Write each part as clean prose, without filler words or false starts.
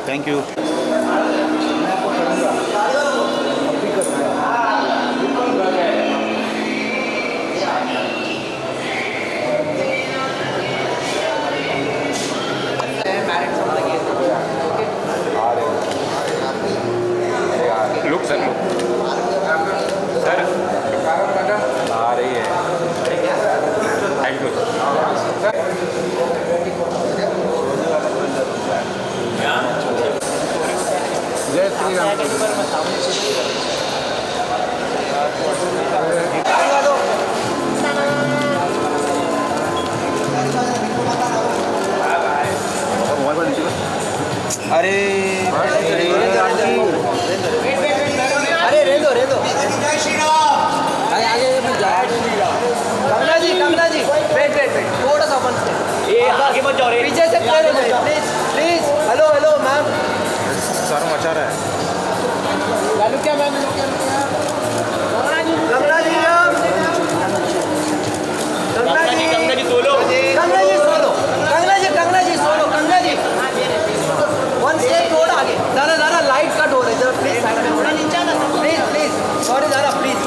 Thank you. Look sir, look sir, आ रही है। Thank you. जय श्री राम। अरे अरे रेदो जय श्री राम। आगे कमला जी वेट थोड़ा सा अपन ये आगे मत जाओ रे, पीछे से प्लीज। Hello ma'am. सर मचा रहा है। लालू क्या मैम? कमला जी सोलो। कंगना जी वन स्टेप थोड़ा आगे। ज़रा लाइट कट हो रही है, ज़रा प्लीज साइड में थोड़ा नीचे ना। प्लीज सॉरी ज़रा प्लीज।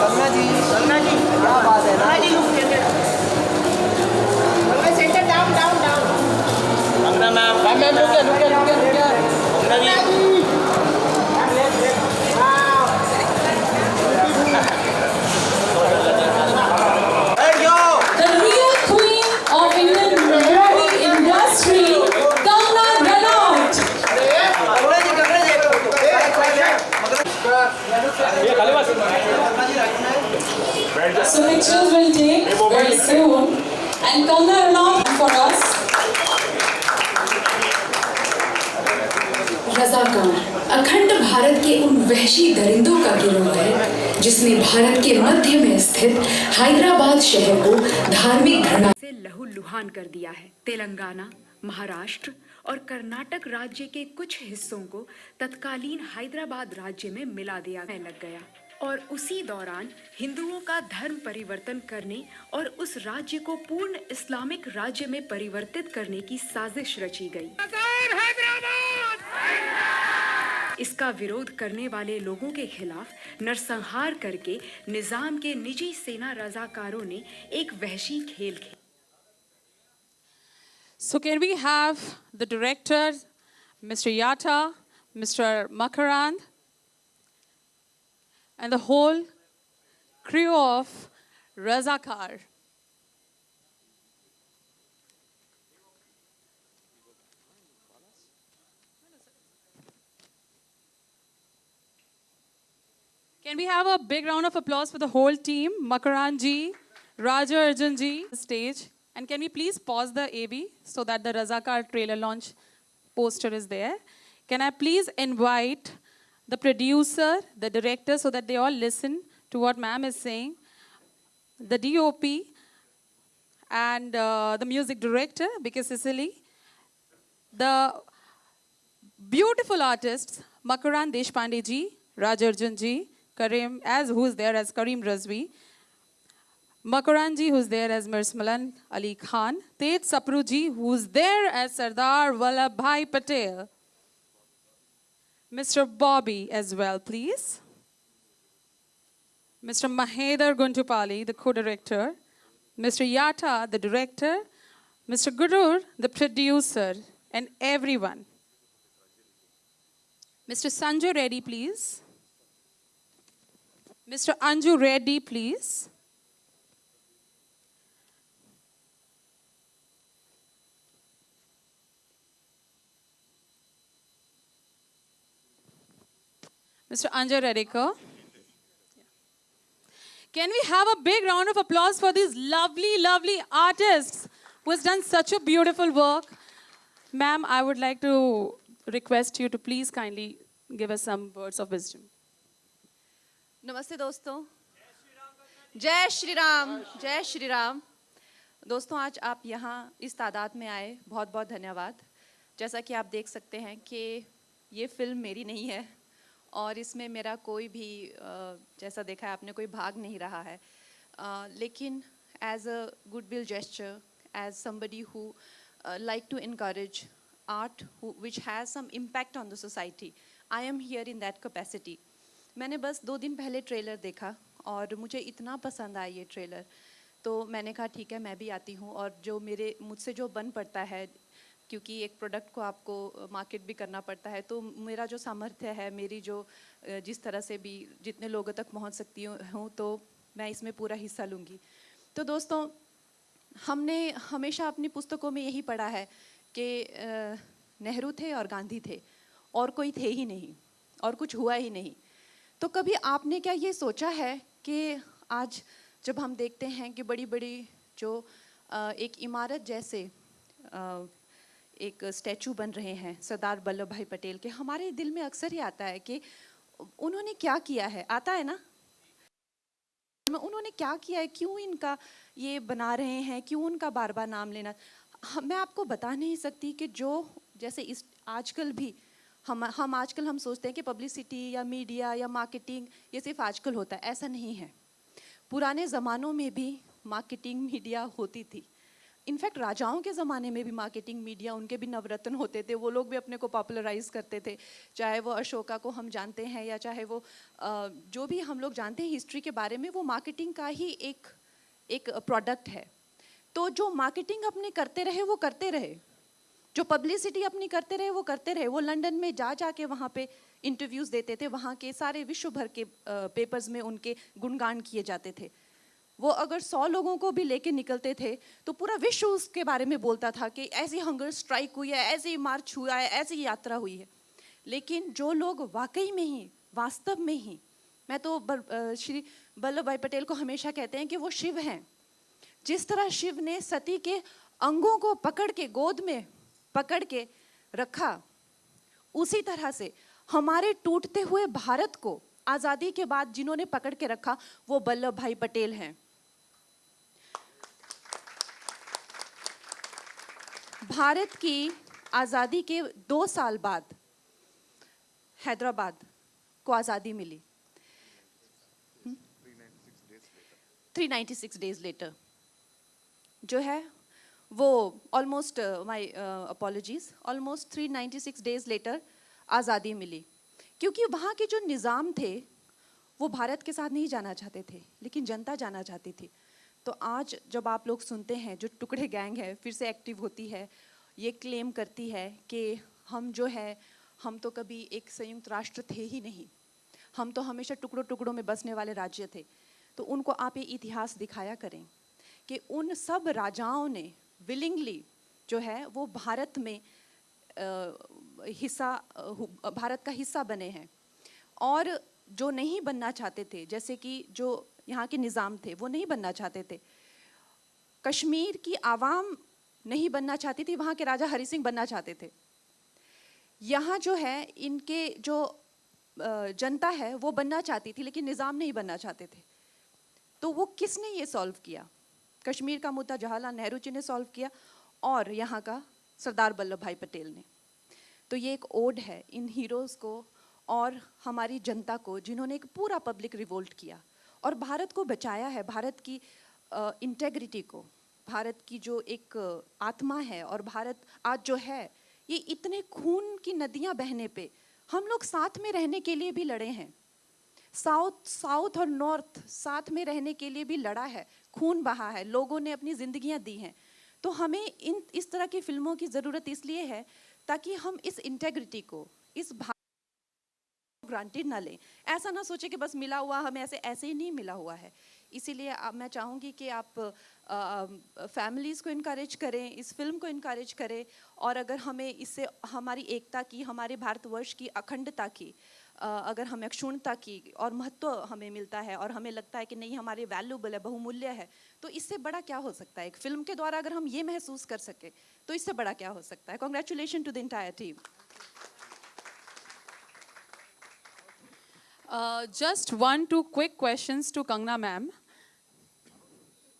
कंगना जी क्या बात है ना जी? Centre down. कंगना मैम रुक गया। कंगना जी The real queen of Indian movie industry, Kangana Ranaut. So pictures will take very soon, and Kangana Ranaut for us. रज़ाकार अखंड भारत के उन वहशी दरिंदों का गिरोह है जिसने भारत के मध्य में स्थित हैदराबाद शहर को धार्मिक घृणा से लहूलुहान कर दिया है। तेलंगाना, महाराष्ट्र और कर्नाटक राज्य के कुछ हिस्सों को तत्कालीन हैदराबाद राज्य में मिला दिया लग गया और उसी दौरान हिंदुओं का धर्म परिवर्तन करने और उस राज्य को पूर्ण इस्लामिक राज्य में परिवर्तित करने की साजिश रची गई। इसका विरोध करने वाले लोगों के खिलाफ नरसंहार करके निजाम के निजी सेना रजाकारों ने एक वहशी खेल खेला। So can we have the director, Mr. Yatta, Mr. Makarand, and the whole crew of Razakar. Can we have a big round of applause for the whole team? Makarand ji, Raja Arjun ji, stage. And can we please pause the AV so that the Razakar trailer launch poster is there? Can I please invite the producer, the director, so that they all listen to what ma'am is saying, the DOP, and the music director, because Cicely, the beautiful artists, Makarand Deshpande ji, Raj Arjun ji, Karim, who's there as Karim Razvi, Makarand ji, who's there as Mirsmalan Ali Khan, Tej Sapru ji, who's there as Sardar Vallabhbhai Patel, Mr. Bobby as well, please. Mr. Mahedar Guntupalli, the co-director. Mr. Yatta, the director. Mr. Gurur, the producer, and everyone. Mr. Sanju Reddy, please. Mr. Anju Reddy, please. Mr. Anju Reddy. Can we have a big round of applause for these lovely, lovely artists who has done such a beautiful work? Ma'am, I would like to request you to please kindly give us some words of wisdom. नमस्ते दोस्तों, जय श्री राम, जय श्री राम। दोस्तों, आज आप यहाँ इस तादाद में आए, बहुत बहुत धन्यवाद। जैसा कि आप देख सकते हैं कि ये फिल्म मेरी नहीं है और इसमें मेरा कोई भी जैसा देखा है आपने कोई भाग नहीं रहा है, लेकिन as a goodwill gesture, as somebody who like to encourage art which has some impact on the society. I am here in that capacity. मैंने बस 2 दिन पहले ट्रेलर देखा और मुझे इतना पसंद आया ये ट्रेलर, तो मैंने कहा ठीक है मैं भी आती हूँ, और जो मुझसे जो बन पड़ता है, क्योंकि एक प्रोडक्ट को आपको मार्केट भी करना पड़ता है, तो मेरा जो सामर्थ्य है, मेरी जो जिस तरह से भी जितने लोगों तक पहुँच सकती हूँ, तो मैं इसमें पूरा हिस्सा लूँगी। तो दोस्तों, हमने हमेशा अपनी पुस्तकों में यही पढ़ा है कि नेहरू थे और गांधी थे, और कोई थे ही नहीं, और कुछ हुआ ही नहीं। तो कभी आपने क्या ये सोचा है कि आज जब हम देखते हैं कि बड़ी बड़ी जो एक इमारत जैसे एक स्टैचू बन रहे हैं सरदार वल्लभ भाई पटेल के, हमारे दिल में अक्सर ही आता है कि उन्होंने क्या किया है, आता है ना, उन्होंने क्या किया है, क्यों इनका ये बना रहे हैं, क्यों उनका बार बार नाम लेना। मैं आपको बता नहीं सकती कि जो जैसे इस आजकल भी हम आजकल हम सोचते हैं कि पब्लिसिटी या मीडिया या मार्केटिंग ये सिर्फ आजकल होता है, ऐसा नहीं है। पुराने ज़मानों में भी मार्केटिंग मीडिया होती थी। इनफैक्ट राजाओं के ज़माने में भी मार्केटिंग मीडिया, उनके भी नवरत्न होते थे, वो लोग भी अपने को पॉपुलराइज करते थे। चाहे वो अशोका को हम जानते हैं या चाहे वो जो भी हम लोग जानते हैं हिस्ट्री के बारे में, वो मार्केटिंग का ही एक प्रोडक्ट है। तो जो मार्केटिंग अपने करते रहे वो करते रहे, जो पब्लिसिटी अपनी करते रहे वो करते रहे। वो लंदन में जा के वहाँ पे इंटरव्यूज़ देते थे, वहाँ के सारे विश्व भर के पेपर्स में उनके गुणगान किए जाते थे। वो अगर 100 लोगों को भी लेके निकलते थे तो पूरा विश्व उसके बारे में बोलता था कि ऐसी हंगर स्ट्राइक हुई है, ऐसी मार्च हुआ है, ऐसी यात्रा हुई है। लेकिन जो लोग वाकई में ही, वास्तव में ही, मैं तो श्री वल्लभ भाई पटेल को हमेशा कहते हैं कि वो शिव हैं। जिस तरह शिव ने सती के अंगों को पकड़ के गोद में पकड़ के रखा, उसी तरह से हमारे टूटते हुए भारत को आज़ादी के बाद जिन्होंने पकड़ के रखा वो वल्लभ भाई पटेल हैं। भारत की आज़ादी के 2 साल बाद हैदराबाद को आज़ादी मिली, 396 डेज लेटर जो है वो almost, my apologies, almost 396 days later आज़ादी मिली। क्योंकि वहाँ के जो निज़ाम थे वो भारत के साथ नहीं जाना चाहते थे, लेकिन जनता जाना चाहती थी। तो आज जब आप लोग सुनते हैं जो टुकड़े गैंग है फिर से एक्टिव होती है, ये क्लेम करती है कि हम जो है, हम तो कभी एक संयुक्त राष्ट्र थे ही नहीं, हम तो हमेशा टुकड़ों टुकड़ों में बसने वाले राज्य थे। तो उनको आप ये इतिहास दिखाया करें कि उन सब राजाओं ने विलिंगली जो है वो भारत में भारत का हिस्सा बने हैं। और जो नहीं बनना चाहते थे, जैसे कि जो यहाँ के निज़ाम थे वो नहीं बनना चाहते थे, कश्मीर की आवाम नहीं बनना चाहती थी, वहाँ के राजा हरि सिंह बनना चाहते थे। यहाँ जो है इनके जो जनता है वो बनना चाहती थी, लेकिन निज़ाम नहीं बनना चाहते थे। तो वो किसने ये सॉल्व किया? कश्मीर का मुद्दा जवाहरलाल नेहरू जी ने सॉल्व किया, और यहाँ का सरदार वल्लभ भाई पटेल ने। तो ये एक ओड है इन हीरोज़ को और हमारी जनता को, जिन्होंने एक पूरा पब्लिक रिवोल्ट किया और भारत को बचाया है, भारत की इंटेग्रिटी को, भारत की जो एक आत्मा है। और भारत आज जो है ये इतने खून की नदियाँ बहने पे हम लोग साथ में रहने के लिए भी लड़े हैं। साउथ और नॉर्थ साथ में रहने के लिए भी लड़ा है, खून बहा है, लोगों ने अपनी जिंदगियां दी हैं। तो हमें इस तरह की फिल्मों की ज़रूरत इसलिए है ताकि हम इस इंटेग्रिटी को, इस ग्रांटेड ना लें। ऐसा ना सोचे कि बस मिला हुआ हमें ऐसे ही नहीं मिला हुआ है। इसीलिए मैं चाहूँगी कि आप फैमिलीज़ को इनकरेज करें, इस फिल्म को इनकरेज करें। और अगर हमें इससे हमारी एकता की, हमारे भारतवर्ष की अखंडता की, अगर हमें क्षुण्णता की और महत्व हमें मिलता है और हमें लगता है कि नहीं हमारे वैल्यूबल है, बहुमूल्य है, तो इससे बड़ा क्या हो सकता है? एक फिल्म के द्वारा अगर हम ये महसूस कर सके तो इससे बड़ा क्या हो सकता है? Congratulation to the entire team. Just 1-2 quick questions to Kangna ma'am.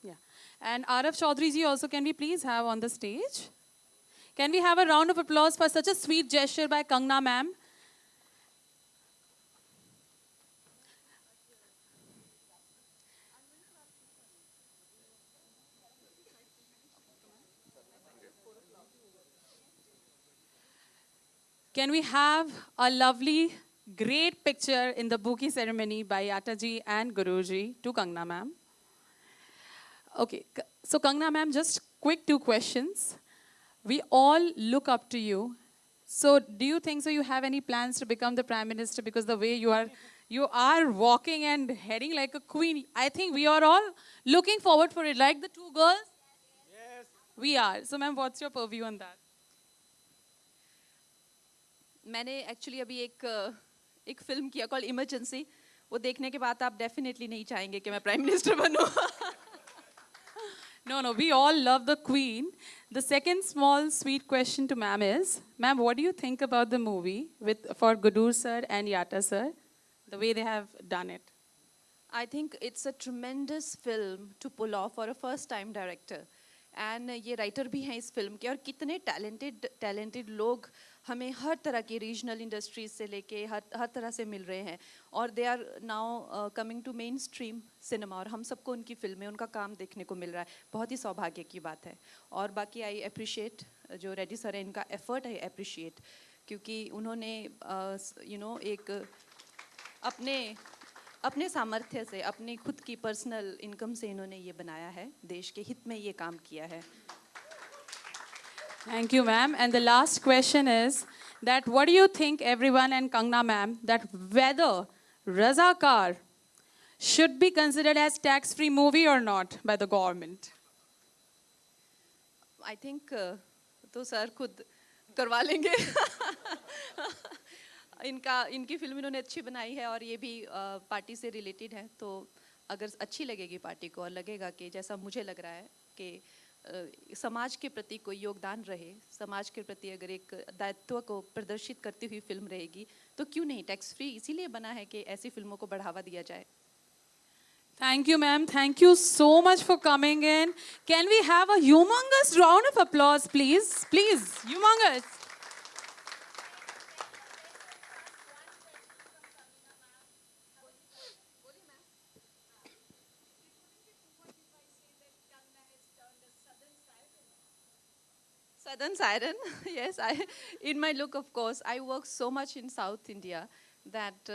Yeah. And Arav Chaudhary ji also, can we please have on the stage? Can we have a round of applause for such a sweet gesture by Kangna ma'am? Can we have a lovely, great picture in the bouquet ceremony by Yataji and Guruji to Kangna ma'am? Okay, so Kangna ma'am, just quick 2 questions. We all look up to you. So do you think so you have any plans to become the Prime Minister? Because the way you are walking and heading like a queen. I think we are all looking forward for it. Like the 2 girls? Yes. We are. So ma'am, what's your purview on that? मैंने actually अभी एक film किया call emergency, वो देखने के बाद आप definitely नहीं चाहेंगे कि मैं प्राइम मिनिस्टर बनूं. No, we all love the queen. The second small sweet question to ma'am is, ma'am, what do you think about the movie for Gudur sir and Yata sir, the way they have done it? I think it's a tremendous film to pull off for a first time director. And ये writer भी हैं इस film के, और कितने talented लोग हमें हर तरह की रीजनल इंडस्ट्रीज से लेके हर तरह से मिल रहे हैं, और they are now coming to mainstream cinema, और हम सबको उनकी फिल्में, उनका काम देखने को मिल रहा है. बहुत ही सौभाग्य की बात है. और बाकी आई अप्रिशिएट जो रेड्डी सर है, इनका एफर्ट है अप्रिशिएट, क्योंकि उन्होंने एक अपने सामर्थ्य से, अपनी खुद की पर्सनल इनकम से इन्होंने ये बनाया है, देश के हित में ये काम किया है. Thank you, ma'am. And the last question is that what do you think, everyone and Kangna ma'am, that whether Razakar should be considered as tax-free movie or not by the government? I think तो sir खुद करवा लेंगे. इनकी film इन्होंने अच्छी बनाई है, और ये भी पार्टी से रिलेटेड है, तो अगर अच्छी लगेगी पार्टी को और लगेगा कि जैसा मुझे लग रहा है कि समाज के प्रति कोई योगदान रहे, समाज के प्रति अगर एक दायित्व को प्रदर्शित करती हुई फिल्म रहेगी, तो क्यों नहीं. टैक्स फ्री इसीलिए बना है कि ऐसी फिल्मों को बढ़ावा दिया जाए. Thank you, ma'am. Thank you so much for coming in. Can we have a humongous round of applause, please? Please, humongous. Southern Siren, yes. In my look, of course, I work so much in South India that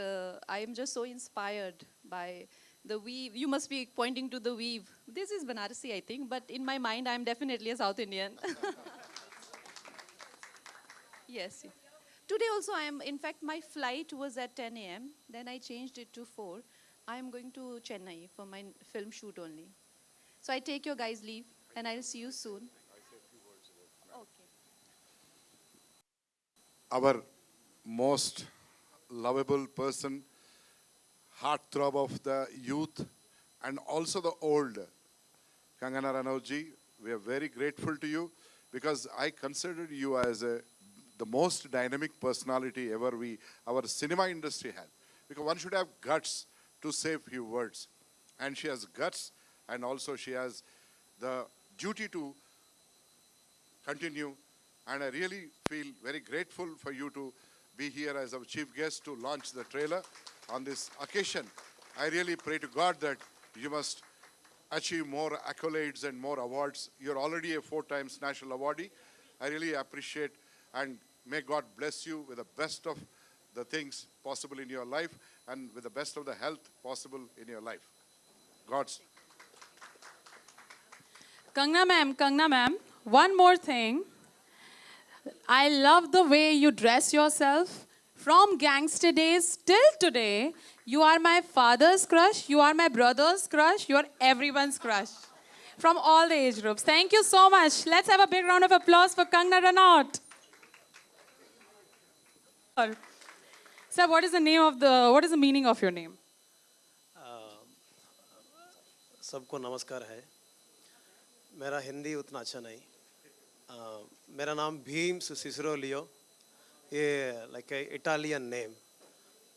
I am just so inspired by the weave. You must be pointing to the weave. This is Banarasi, I think, but in my mind, I am definitely a South Indian. Yes. Today also, in fact, my flight was at 10 a.m. Then I changed it to 4. I am going to Chennai for my film shoot only. So I take your guys' leave, and I'll see you soon. Okay. Our most lovable person, heartthrob of the youth and also the old, Kangana Ranaut-ji, we are very grateful to you because I considered you as the most dynamic personality ever our cinema industry had. Because one should have guts to say few words. And she has guts, and also she has the duty to continue. And I really feel very grateful for you to be here as our chief guest to launch the trailer on this occasion. I really pray to God that you must achieve more accolades and more awards. You're already a 4 times national awardee. I really appreciate, and may God bless you with the best of the things possible in your life and with the best of the health possible in your life. God's. Kangna ma'am, one more thing. I love the way you dress yourself. From gangster days till today, you are my father's crush, you are my brother's crush, you are everyone's crush. From all the age groups. Thank you so much. Let's have a big round of applause for Kangna Ranaut. Sir, what is the meaning of your name? सबको नमस्कार है. मेरा हिंदी उतना अच्छा नहीं. मेरा नाम Bhim Cicero लियो. ये लाइक इटालियन नेम.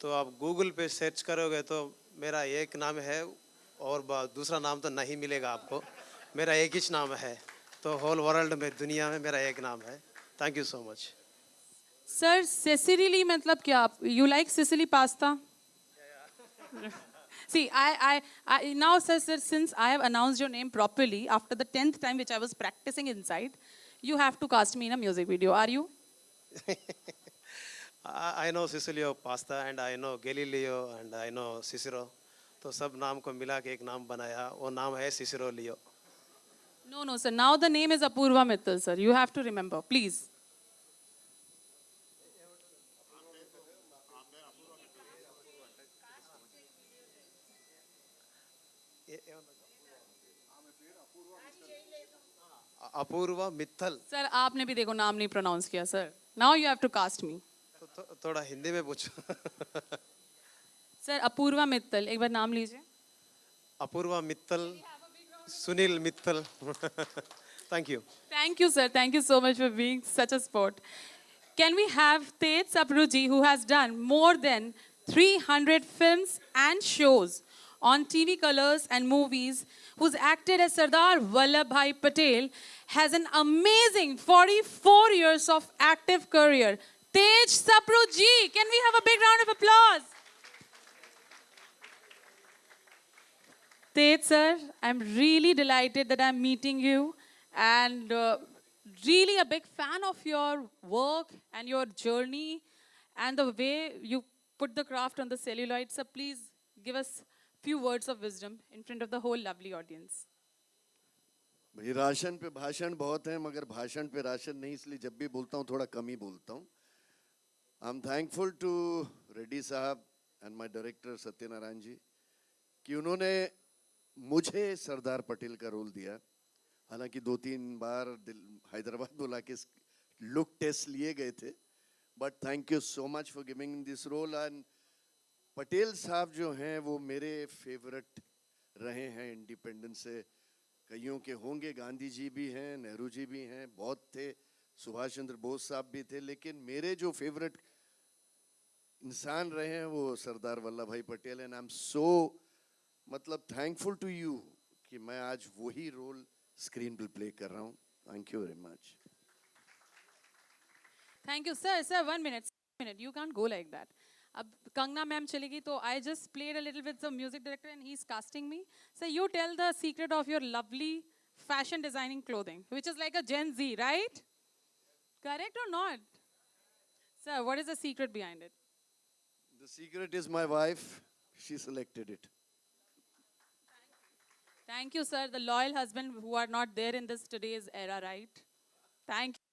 तो आप गूगल पे सर्च करोगे तो मेरा एक नाम है और दूसरा नाम तो नहीं मिलेगा आपको. मेरा एक ही नाम है. तो होल वर्ल्ड में, दुनिया में मेरा एक नाम है. Thank you so much. Sir, Sicily मतलब क्या? You like Sicily pasta? See, I now, sir, since I have announced your name properly, after the 10th time which I was practicing inside, you have to cast me in a music video. Are you? I know Cicilio Pasta and I know Galileo and I know Cicero. तो सब नाम को मिला के एक नाम बनाया, वो नाम है सिसिरो लियो. No, no, sir. Now the name is Apurva Mittal, sir. You have to remember, please. Apoorva Mittal. Sir, आपने भी देखो नाम नहीं pronounce किया, sir. Now you have to cast me. थोड़ा हिंदी में पूछो. Sir, Apurva Mittal. एक बार नाम लीजिए. Apurva Mittal, Sunil Mittal. Thank you. Thank you, sir. Thank you so much for being such a sport. Can we have Tej Sapruji, who has done more than 300 films and shows on TV colors and movies, who's acted as Sardar Vallabhbhai Patel, has an amazing 44 years of active career. Tej Sapruji, can we have a big round of applause? Tej sir, I'm really delighted that I'm meeting you and really a big fan of your work and your journey and the way you put the craft on the celluloid. So please give us few words of wisdom in front of the whole lovely audience. भाई ration पे भाषण बहुत है मगर भाषण पे ration नहीं, इसलिए जब भी बोलता हूँ थोड़ा कम ही बोलता हूँ. I am thankful to Reddy sahab and my director Satyanarayana ji कि उन्होंने मुझे सरदार पटेल का रोल दिया. हालांकि 2-3 बार हैदराबाद बुला के लुक टेस्ट लिए गए थे, but thank you so much for giving this role. And Patel sahab जो हैं वो मेरे फेवरेट रहे हैं इंडिपेंडेंस से. कईयों के होंगे, गांधी जी भी हैं, नेहरू जी भी हैं, बहुत थे, सुभाष चंद्र बोस साहब भी थे, लेकिन मेरे जो फेवरेट इंसान रहे हैं वो सरदार वल्लभ भाई Patel. And I am so मतलब थैंकफुल टू यू कि मैं आज वही रोल स्क्रीन पर प्ले कर रहा हूँ. Thank you very much. Thank you, sir. Sir, 1 minute. You can't go like that. अब कंगना मैम चलेगी तो I just played a little with the music director and he's casting me. So you tell the secret of your lovely fashion designing clothing, which is like a Gen Z, right? Correct or not? Sir, what is the secret behind it? The secret is my wife. She selected it. Thank you, sir. The loyal husband who are not there in this today's era, right? Thank you.